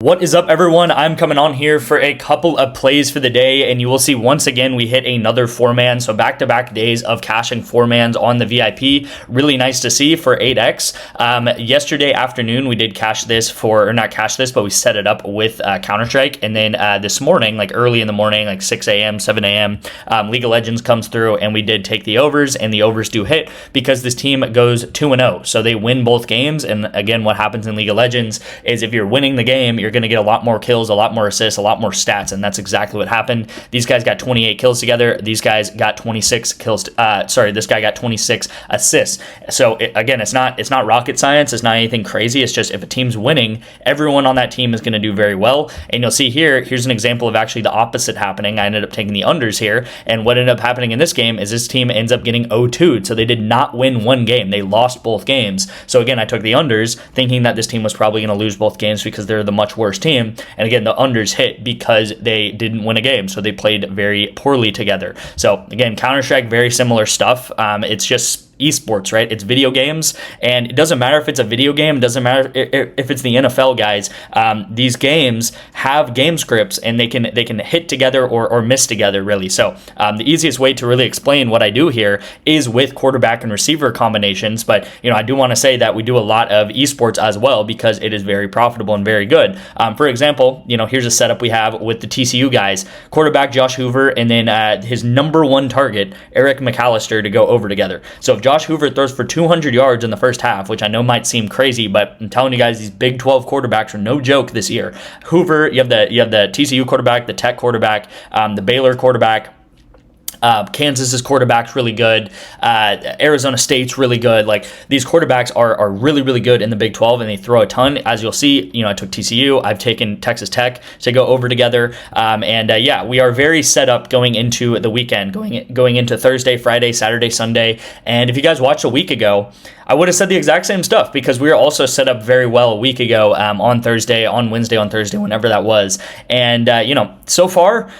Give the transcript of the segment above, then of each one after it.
What is up, everyone? I'm coming on here for a couple of plays for the day, and you will see once again we hit another 4-man, so back-to-back days of cashing 4-mans on the VIP. Really nice to see for 8x. Yesterday afternoon we did cash this for, or not cash this, but we set it up with Counter-Strike, and then this morning, like early in the morning, like 6 a.m., 7 a.m., League of Legends comes through, and we did take the overs, and the overs do hit because this team goes 2-0, so they win both games. And again, what happens in League of Legends is if you're winning the game, you're going to get a lot more kills, a lot more assists, a lot more stats, and that's exactly what happened. These guys got 28 kills together. These guys got 26 kills. This guy got 26 assists. So again, it's not rocket science. It's not anything crazy. It's just if a team's winning, everyone on that team is going to do very well. And you'll see here's an example of actually the opposite happening. I ended up taking the unders here, and what ended up happening in this game is this team ends up getting 0-2'd. So they did not win one game. They lost both games. So again, I took the unders thinking that this team was probably going to lose both games because they're the much worse team. And again, the unders hit because they didn't win a game. So they played very poorly together. So again, Counter-Strike, very similar stuff. It's just esports, right? It's video games, and it doesn't matter if it's a video game. It doesn't matter if it's the NFL, guys. These games have game scripts, and they can hit together or miss together, really. So the easiest way to really explain what I do here is with quarterback and receiver combinations. But I do want to say that we do a lot of esports as well because it is very profitable and very good. For example, here's a setup we have with the TCU guys: quarterback Josh Hoover, and then his number one target Eric McAllister to go over together. So if Josh Hoover throws for 200 yards in the first half, which I know might seem crazy, but I'm telling you guys, these Big 12 quarterbacks are no joke this year. Hoover, you have the TCU quarterback, the Tech quarterback, the Baylor quarterback. Kansas's quarterback's really good. Arizona State's really good. Like, these quarterbacks are really, really good in the Big 12, and they throw a ton. As you'll see, I took TCU. I've taken Texas Tech to go over together. We are very set up going into the weekend, going into Thursday, Friday, Saturday, Sunday. And if you guys watched a week ago, I would have said the exact same stuff because we were also set up very well a week ago on Thursday, on Wednesday, on Thursday, whenever that was. And, so far,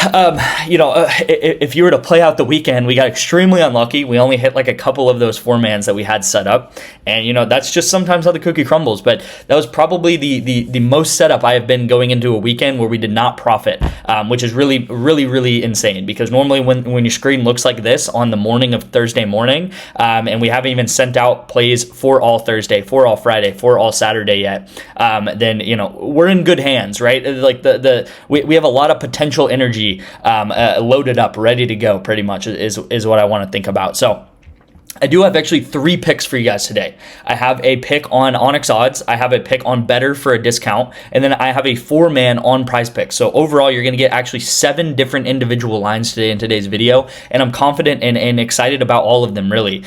if you were to play out the weekend, we got extremely unlucky. We only hit like a couple of those 4-mans that we had set up, and that's just sometimes how the cookie crumbles. But that was probably the most setup I have been going into a weekend where we did not profit, which is really, really, really insane. Because normally when your screen looks like this on the morning of Thursday morning, and we haven't even sent out plays for all Thursday, for all Friday, for all Saturday yet, then we're in good hands, right? Like we have a lot of potential energy loaded up, ready to go, pretty much is what I want to think about. So I do have actually 3 picks for you guys today. I have a pick on ONYX odds, I have a pick on Better for a discount, and then I have a 4-man on PrizePicks. So overall, you're going to get actually 7 different individual lines today in today's video, and I'm confident and excited about all of them, really.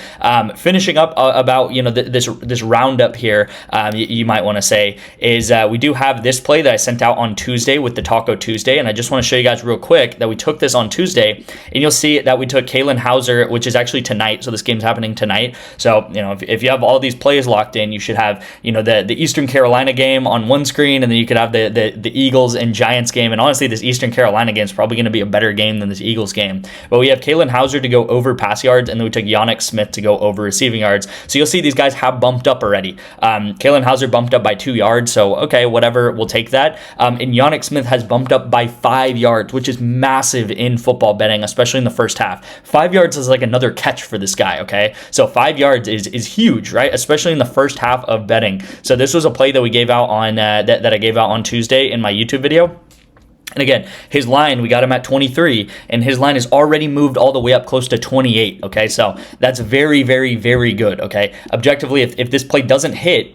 Finishing up about this roundup here, you might want to say, is we do have this play that I sent out on Tuesday with the Taco Tuesday, and I just want to show you guys real quick that we took this on Tuesday, and you'll see that we took Kalen Hauser, which is actually tonight, so this game's happening tonight. So if you have all these plays locked in, you should have the Eastern Carolina game on one screen, and then you could have the Eagles and Giants game. And honestly, this Eastern Carolina game is probably going to be a better game than this Eagles game. But we have Kalen Hauser to go over pass yards, and then we took ONYX Smith to go over receiving yards. So you'll see these guys have bumped up already. Kalen Hauser bumped up by 2 yards, so okay, whatever, we'll take that. And ONYX Smith has bumped up by 5 yards, which is massive in football betting, especially in the first half. 5 yards is like another catch for this guy, okay? So 5 yards is huge, right? Especially in the first half of betting. So this was a play that we gave out on that I gave out on Tuesday in my YouTube video. And again, his line, we got him at 23, and his line is already moved all the way up close to 28, okay? So that's very, very, very good, okay? Objectively, if this play doesn't hit,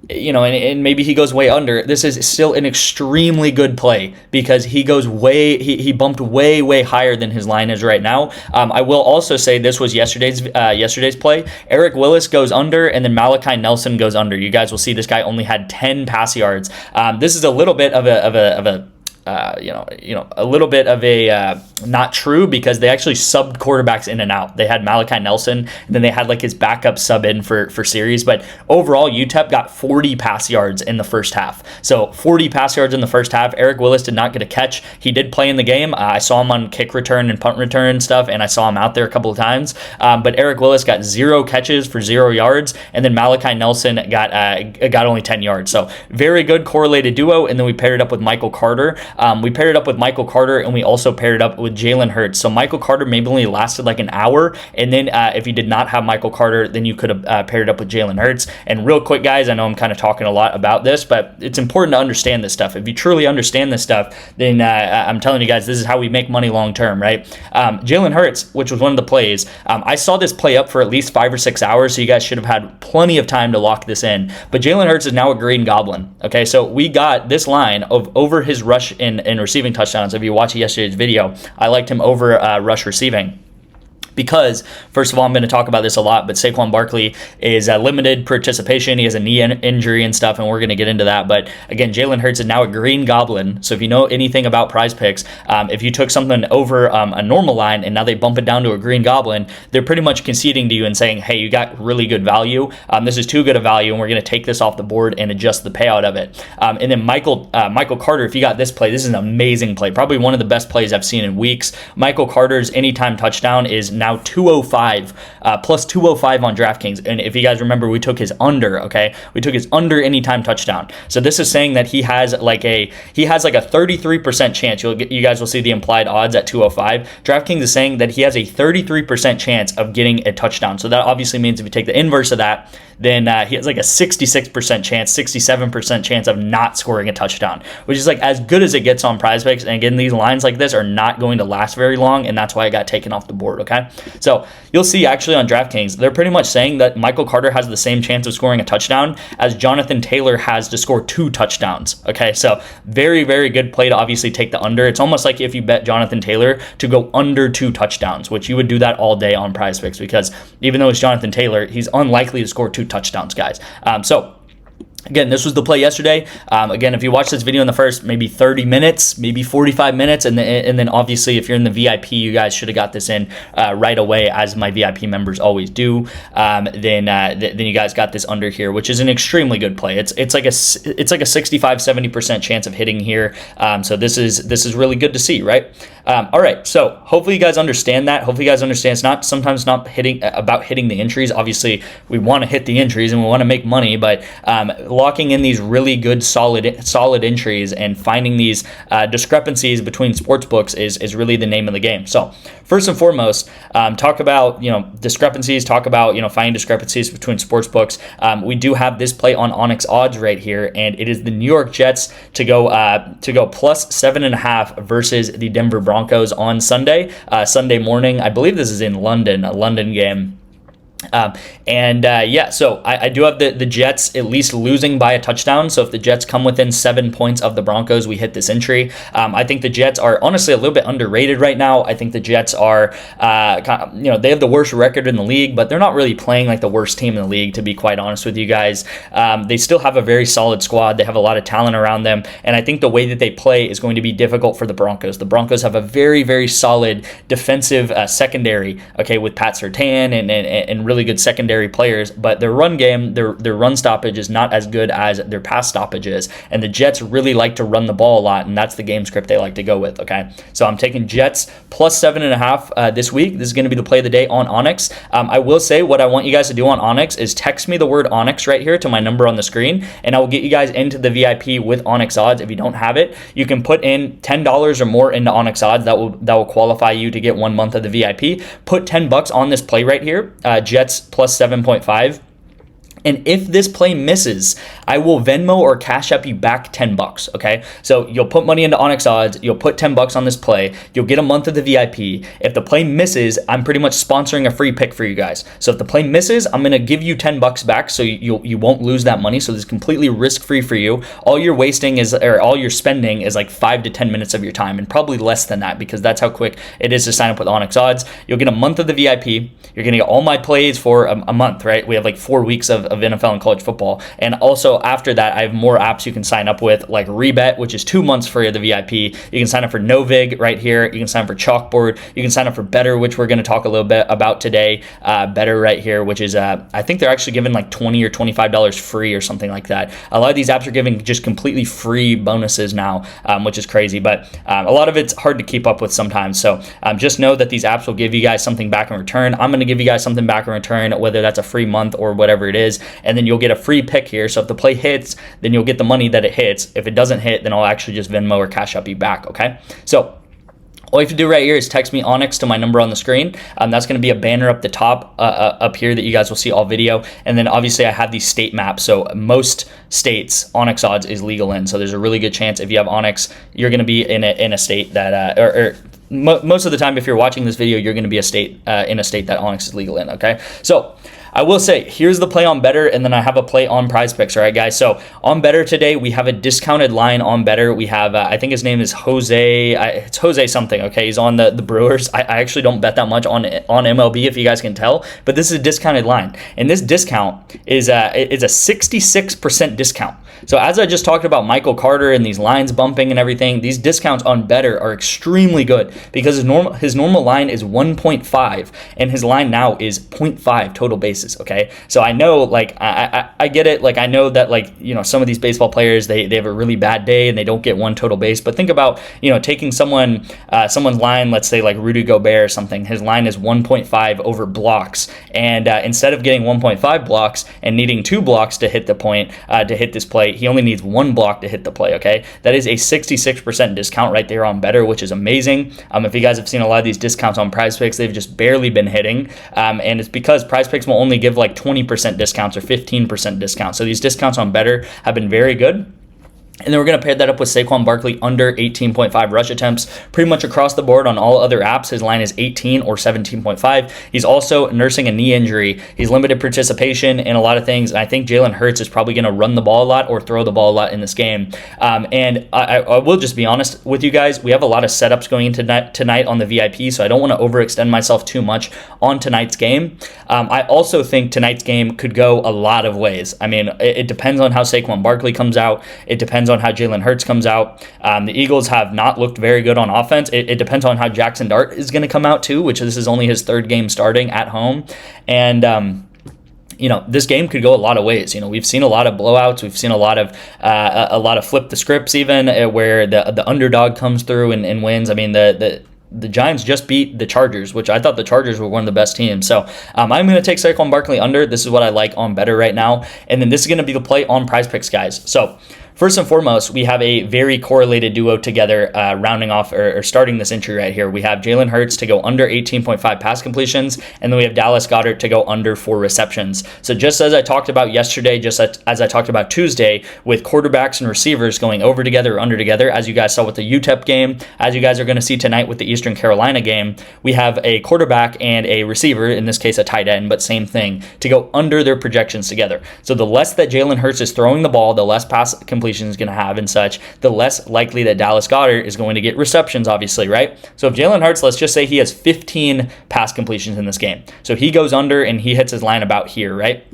and maybe he goes way under, this is still an extremely good play because he goes he bumped way higher than his line is right now. I will also say this was yesterday's play. Eric Willis goes under, and then Malachi Nelson goes under. You guys will see this guy only had 10 pass yards. This is a little bit of a a little bit of a not true, because they actually subbed quarterbacks in and out. They had Malachi Nelson, and then they had like his backup sub in for series. But overall, UTEP got 40 pass yards in the first half. So 40 pass yards in the first half. Eric Willis did not get a catch. He did play in the game. I saw him on kick return and punt return and stuff, and I saw him out there a couple of times. But Eric Willis got 0 catches for 0 yards, and then Malachi Nelson got only 10 yards. So very good correlated duo. And then we paired it up with Michael Carter. And we also paired it up with Jalen Hurts. So Michael Carter maybe only lasted like an hour, and then if you did not have Michael Carter, then you could have paired it up with Jalen Hurts. And real quick, guys, I know I'm kind of talking a lot about this, but it's important to understand this stuff. If you truly understand this stuff, then I'm telling you guys, this is how we make money long term, right? Jalen Hurts, which was one of the plays, I saw this play up for at least 5 or 6 hours, so you guys should have had plenty of time to lock this in. But Jalen Hurts is now a green goblin. Okay, so we got this line of over his rush in receiving touchdowns. If you watch yesterday's video, I liked him over rush receiving. Because, first of all, I'm going to talk about this a lot, but Saquon Barkley is limited participation. He has a knee injury and stuff, and we're going to get into that. But again, Jalen Hurts is now a green goblin. So if you know anything about PrizePicks, if you took something over a normal line and now they bump it down to a green goblin, they're pretty much conceding to you and saying, hey, you got really good value. This is too good a value, and we're going to take this off the board and adjust the payout of it. And then Michael Carter, if you got this play, this is an amazing play. Probably one of the best plays I've seen in weeks. Michael Carter's anytime touchdown is now 205, plus 205 on DraftKings. And if you guys remember, we took his under, okay? We took his under anytime touchdown. So this is saying that he has like a 33% chance. You guys will see the implied odds at 205. DraftKings is saying that he has a 33% chance of getting a touchdown. So that obviously means if you take the inverse of that, then he has like a 66% chance, 67% chance of not scoring a touchdown, which is like as good as it gets on PrizePicks. And again, these lines like this are not going to last very long, and that's why it got taken off the board, okay? So you'll see actually on DraftKings, they're pretty much saying that Michael Carter has the same chance of scoring a touchdown as Jonathan Taylor has to score 2 touchdowns, okay? So very, very good play to obviously take the under. It's almost like if you bet Jonathan Taylor to go under 2 touchdowns, which you would do that all day on PrizePicks, because even though it's Jonathan Taylor, he's unlikely to score 2 touchdowns, guys. So again, this was the play yesterday. Again, if you watch this video in the first maybe 30 minutes, maybe 45 minutes, and then obviously if you're in the VIP, you guys should have got this in right away, as my VIP members always do. Then you guys got this under here, which is an extremely good play. It's like a 65-70% chance of hitting here. So this is really good to see, right? All right, so hopefully you guys understand that. Hopefully you guys understand it's not sometimes not about hitting the entries. Obviously, we want to hit the entries and we want to make money, but locking in these really good solid entries and finding these discrepancies between sports books is really the name of the game. So first and foremost, talk about discrepancies. Talk about finding discrepancies between sports books. We do have this play on ONYX odds right here, and it is the New York Jets to go plus 7.5 versus the Denver Broncos on Sunday morning. I believe this is in London, a London game. So I do have the Jets at least losing by a touchdown. So if the Jets come within 7 points of the Broncos, we hit this entry. I think the Jets are honestly a little bit underrated right now. I think the Jets are, they have the worst record in the league, but they're not really playing like the worst team in the league, to be quite honest with you guys. They still have a very solid squad. They have a lot of talent around them, and I think the way that they play is going to be difficult for the Broncos. The Broncos have a very, very solid defensive secondary, okay, with Pat Surtain and really good secondary players, but their run game, their run stoppage is not as good as their pass stoppage is, and the Jets really like to run the ball a lot, and that's the game script they like to go with, okay? So I'm taking Jets plus 7.5 this week. This is going to be the play of the day on ONYX. I will say what I want you guys to do on ONYX is text me the word ONYX right here to my number on the screen, and I will get you guys into the VIP with ONYX odds. If you don't have it, you can put in $10 or more into ONYX odds. That will qualify you to get 1 month of the VIP. Put $10 on this play right here, Jets plus 7.5. And if this play misses, I will Venmo or Cash App you back $10, okay? So you'll put money into ONYX odds, you'll put $10 on this play, you'll get a month of the VIP. If the play misses, I'm pretty much sponsoring a free pick for you guys. So if the play misses, I'm gonna give you $10 back, so you won't lose that money. So this is completely risk-free for you. All you're spending is like 5 to 10 minutes of your time, and probably less than that, because that's how quick it is to sign up with ONYX odds. You'll get a month of the VIP. You're gonna get all my plays for a month, right? We have like 4 weeks of of NFL and college football. And also after that, I have more apps you can sign up with, like REBET, which is 2 months free of the VIP. You can sign up for Novig right here. You can sign up for Chalkboard. You can sign up for Better, which we're going to talk a little bit about today. Better right here, which is, I think they're actually giving like $20 or $25 free or something like that. A lot of these apps are giving just completely free bonuses now, which is crazy, but a lot of it's hard to keep up with sometimes. So just know that these apps will give you guys something back in return. I'm going to give you guys something back in return, whether that's a free month or whatever it is, and then you'll get a free pick here. So if the play hits, then you'll get the money that it hits. If it doesn't hit, then I'll actually just Venmo or Cash App you back, okay? So all you have to do right here is text me ONYX to my number on the screen. That's going to be a banner up the top up here that you guys will see all video. And then obviously I have these state maps. So most states, ONYX odds is legal in. So there's a really good chance if you have ONYX, you're going to be in a state that, most of the time if you're watching this video, you're going to be in a state that ONYX is legal in, okay? So I will say, here's the play on Better, and then I have a play on PrizePicks, all right, guys? So on Better today, we have a discounted line on Better. We have, I think his name is Jose. It's Jose something, okay? He's on the Brewers. I actually don't bet that much on MLB, if you guys can tell, but this is a discounted line. And this discount is a 66% discount. So as I just talked about Michael Carter and these lines bumping and everything, these discounts on Better are extremely good because his normal line is 1.5 and his line now is 0.5 total bases. Okay, so I know, like, I get it. Like, I know that, like, you know, some of these baseball players, they have a really bad day and they don't get one total base. But think about, you know, taking someone's line, let's say like Rudy Gobert or something. His line is 1.5 over blocks, and instead of getting 1.5 blocks and needing 2 blocks to hit the point to hit this play, he only needs 1 block to hit the play. Okay, that is a 66% discount right there on Better, which is amazing. If you guys have seen a lot of these discounts on PrizePicks, they've just barely been hitting, and it's because PrizePicks will only give like 20% discounts or 15% discounts. So these discounts on Better have been very good. And then we're going to pair that up with Saquon Barkley under 18.5 rush attempts pretty much across the board on all other apps. His line is 18 or 17.5. He's also nursing a knee injury. He's limited participation in a lot of things. And I think Jalen Hurts is probably going to run the ball a lot or throw the ball a lot in this game. And I will just be honest with you guys. We have a lot of setups going into tonight on the VIP, so I don't want to overextend myself too much on tonight's game. I also think tonight's game could go a lot of ways. I mean, it depends on how Saquon Barkley comes out. It depends on how Jalen Hurts comes out. The Eagles have not looked very good on offense. It depends on how Jackson Dart is going to come out too, which this is only his 3rd game starting at home. And you know, this game could go a lot of ways. You know, we've seen a lot of blowouts. We've seen a lot of flip the scripts, even where the underdog comes through and wins. I mean, the Giants just beat the Chargers, which I thought the Chargers were one of the best teams. So I'm going to take Saquon Barkley under. This is what I like on Better right now. And then this is going to be the play on PrizePicks, guys. So first and foremost, we have a very correlated duo together, rounding off or starting this entry right here. We have Jalen Hurts to go under 18.5 pass completions, and then we have Dallas Goedert to go under 4 receptions. So just as I talked about yesterday, just as I talked about Tuesday, with quarterbacks and receivers going over together or under together, as you guys saw with the UTEP game, as you guys are going to see tonight with the Eastern Carolina game, we have a quarterback and a receiver, in this case a tight end, but same thing, to go under their projections together. So the less that Jalen Hurts is throwing the ball, the less pass completion is going to have and such, the less likely that Dallas Goedert is going to get receptions, obviously, right? So if Jalen Hurts, let's just say he has 15 pass completions in this game. So he goes under and he hits his line about here, right?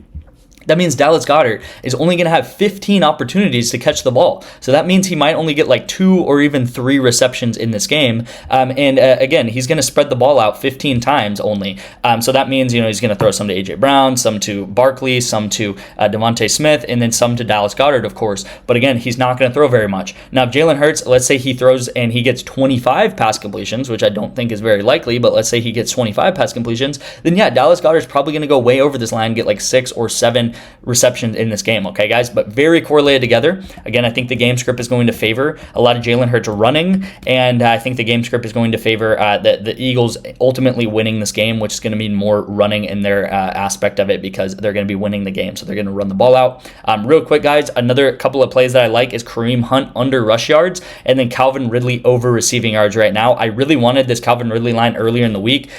That means Dallas Goedert is only going to have 15 opportunities to catch the ball. So that means he might only get like 2 or even 3 receptions in this game. Again, he's going to spread the ball out 15 times only. So that means, you know, he's going to throw some to A.J. Brown, some to Barkley, some to Devontae Smith, and then some to Dallas Goedert, of course. But again, he's not going to throw very much. Now, if Jalen Hurts, let's say he throws and he gets 25 pass completions, which I don't think is very likely, but let's say he gets 25 pass completions, then yeah, Dallas Goedert is probably going to go way over this line, get like 6 or 7 receptions in this game, okay, guys? But very correlated together. Again, I think the game script is going to favor a lot of Jalen Hurts running, and I think the game script is going to favor the Eagles ultimately winning this game, which is going to mean more running in their aspect of it because they're going to be winning the game, so they're going to run the ball out. Real quick, guys, another couple of plays that I like is Kareem Hunt under rush yards, and then Calvin Ridley over receiving yards right now. I really wanted this Calvin Ridley line earlier in the week.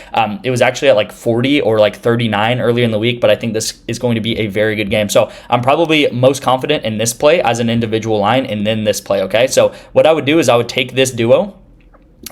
It was actually at like 40 or like 39 earlier in the week, but I think this is going to be a very good game. So I'm probably most confident in this play as an individual line and then this play, okay? So what I would do is I would take this duo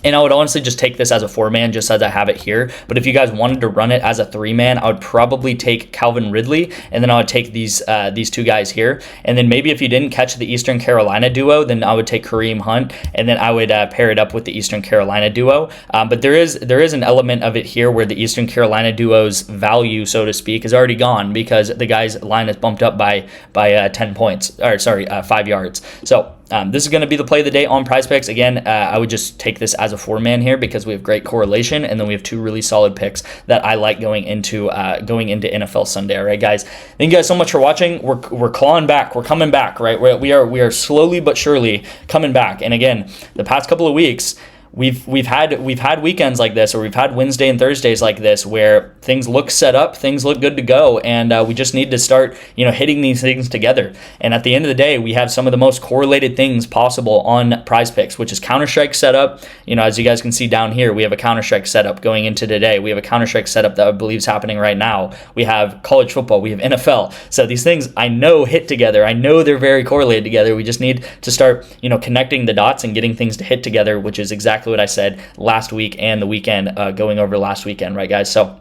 And I would honestly just take this as a 4-man, just as I have it here. But if you guys wanted to run it as a 3-man, I would probably take Calvin Ridley, and then I would take these two guys here. And then maybe if you didn't catch the Eastern Carolina duo, then I would take Kareem Hunt, and then I would pair it up with the Eastern Carolina duo. But there is an element of it here where the Eastern Carolina duo's value, so to speak, is already gone because the guy's line is bumped up by 10 points, or sorry, 5 yards. So this is going to be the play of the day on PrizePicks. Again, I would just take this as a 4-man here because we have great correlation, and then we have 2 really solid picks that I like going into NFL Sunday. All right, guys. Thank you guys so much for watching. We're clawing back. We're coming back. Right. We are slowly but surely coming back. And again, the past couple of weeks, we've had weekends like this, or we've had Wednesday and Thursdays like this where things look set up, things look good to go, and we just need to start hitting these things together. And at the end of the day, we have some of the most correlated things possible on PrizePicks, which is Counter-Strike setup. As you guys can see down here, we have a Counter-Strike setup going into today. We have a Counter-Strike setup that I believe is happening right now. We have college football, we have NFL. So these things I know hit together. I know they're very correlated together. We just need to start connecting the dots and getting things to hit together, which is exactly what I said last week and the weekend, going over last weekend, right, guys? So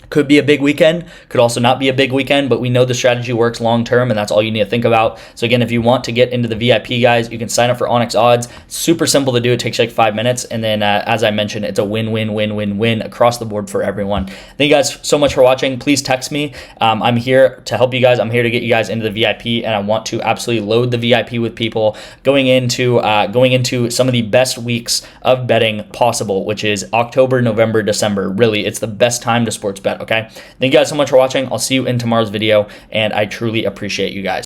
could be a big weekend, could also not be a big weekend, but we know the strategy works long term, and that's all you need to think about. So again, if you want to get into the VIP, guys, you can sign up for ONYX odds. Super simple to do. It takes like 5 minutes, and then as I mentioned, it's a win-win-win-win-win across the board for everyone. Thank you guys so much for watching. Please text me. I'm here to help you guys. I'm here to get you guys into the VIP, and I want to absolutely load the VIP with people going into some of the best weeks of betting possible, which is October, November, December. Really, it's the best time to sports bet. Okay, thank you guys so much for watching. I'll see you in tomorrow's video, and I truly appreciate you guys.